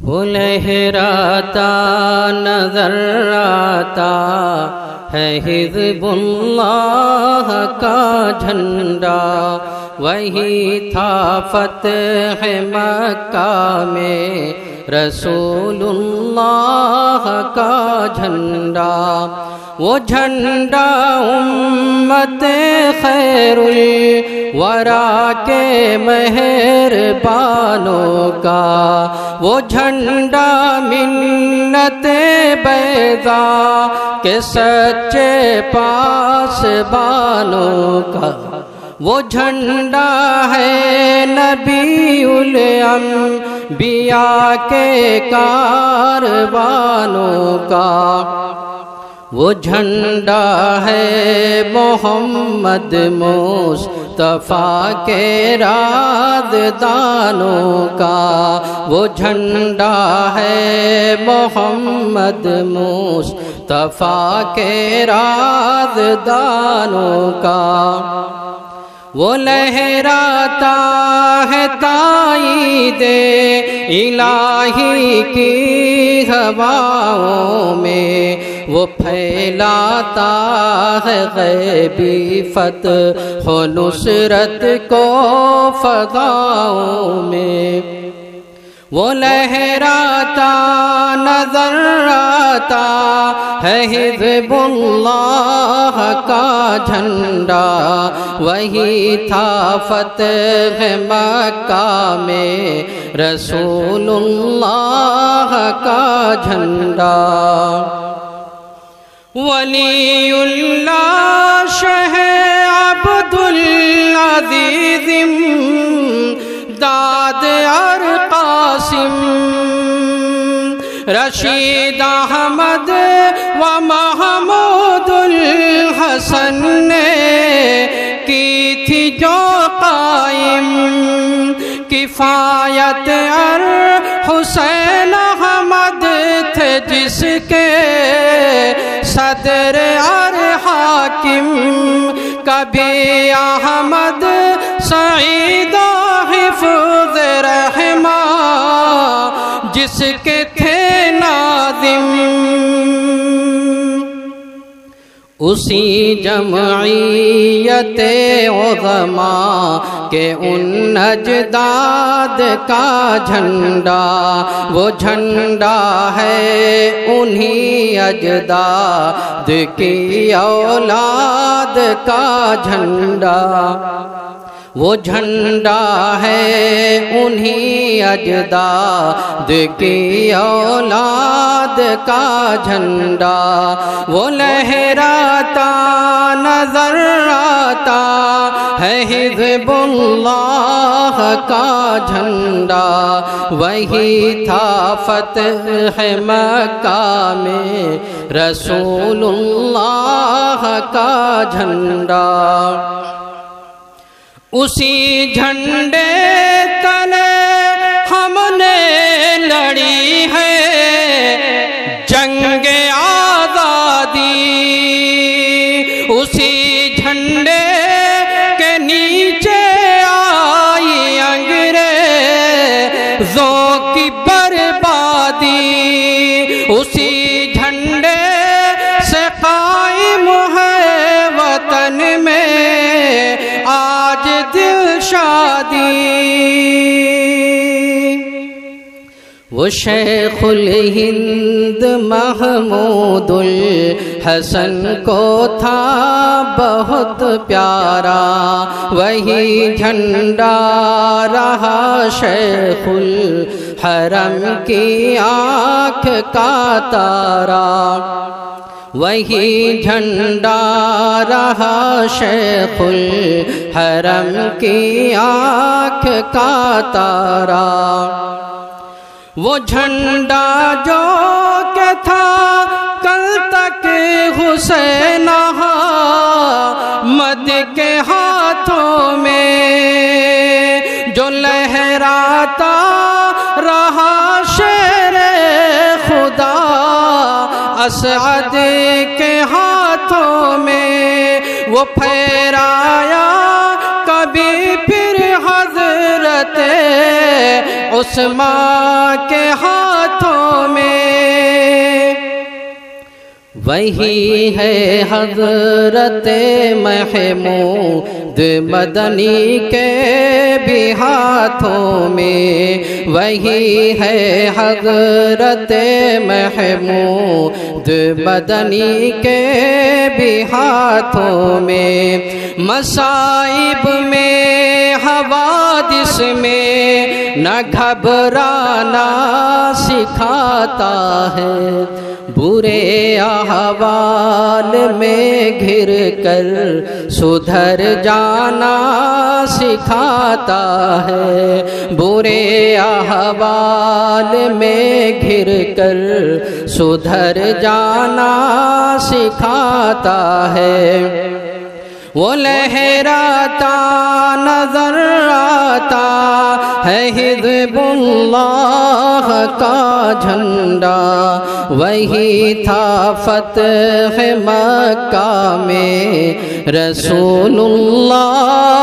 وہ لہراتا نظر آتا ہے حزب اللہ کا جھنڈا، وہی تھا فتح مکہ میں رسول اللہ کا جھنڈا۔ وہ جھنڈا امت خیر الورا کے مہربانوں کا، وہ جھنڈا منت بیضا کے سچے پاسبانوں کا، وہ جھنڈا ہے نبی الانبیاء کے کاروانوں کا، وہ جھنڈا ہے محمد مصطفیٰ کے رازدانوں کا، وہ جھنڈا ہے محمد مصطفیٰ کے رازدانوں کا۔ وہ لہراتا ہے تائید الہی کی ہواؤں میں، وہ پھیلاتا ہے غیبی فتح و نصرت کو فضاؤں میں۔ وہ لہراتا نظر آتا ہے حزب اللہ کا جھنڈا، وہی تھا فتح مکہ میں رسول اللہ کا جھنڈا۔ ولی اللہ شہ عبد العزیز داد اور قاسم، رشید احمد و محمود الحسن نے کی تھی جو قائم، کفایت اور حسین احمد تھے جس کے صدر اور حاکم، کبھی احمد سعید و حفظ رحمہ جس کے تھے ناظم، اسی جمعیت عظما کے ان اجداد کا جھنڈا، وہ جھنڈا ہے انہی اجداد کی اولاد کا جھنڈا، وہ جھنڈا ہے انہی اجداد کی اولاد کا جھنڈا۔ وہ لہراتا نظر آتا ہے حزب اللہ کا جھنڈا، وہی تھا فتح مکہ میں رسول اللہ کا جھنڈا۔ اسی جھنڈے تلے ہم نے لڑی ہے جنگ آزادی، اسی جھنڈے کے نیچے آئی انگریزوں کی بربادی، اسی جھنڈے سے قائم ہے وطن میں آج دل شادی۔ وہ شیخ الہند محمود الحسن کو تھا بہت پیارا، وہی جھنڈا رہا شیخ الحرم کی آنکھ کا تارا، وہی جھنڈا رہا شیخ الحرم کی آنکھ کا تارا۔ وہ جھنڈا جو کہ تھا کل تک حسین احمد کے ہاتھوں میں، جو لہراتا رہا شیر خدا اسعد کے ہاتھوں میں، وہ پھیرایا کبھی پھر حضرت عثمان کے ہاتھ وہی ہے حضرت محمود مدنی کے بھی ہاتھوں میں، وہی ہے حضرت محمود مدنی کے بھی ہاتھوں میں۔ مصائب میں حوادث میں نہ گھبرانا سکھاتا ہے، برے احوال میں گھر کر سدھر جانا سکھاتا ہے، برے احوال میں گھر کر سدھر جانا سکھاتا ہے۔ وہ لہراتا نظر آتا ہے حزب اللہ کا جھنڈا، وہی تھا فتح مکہ میں رسول اللہ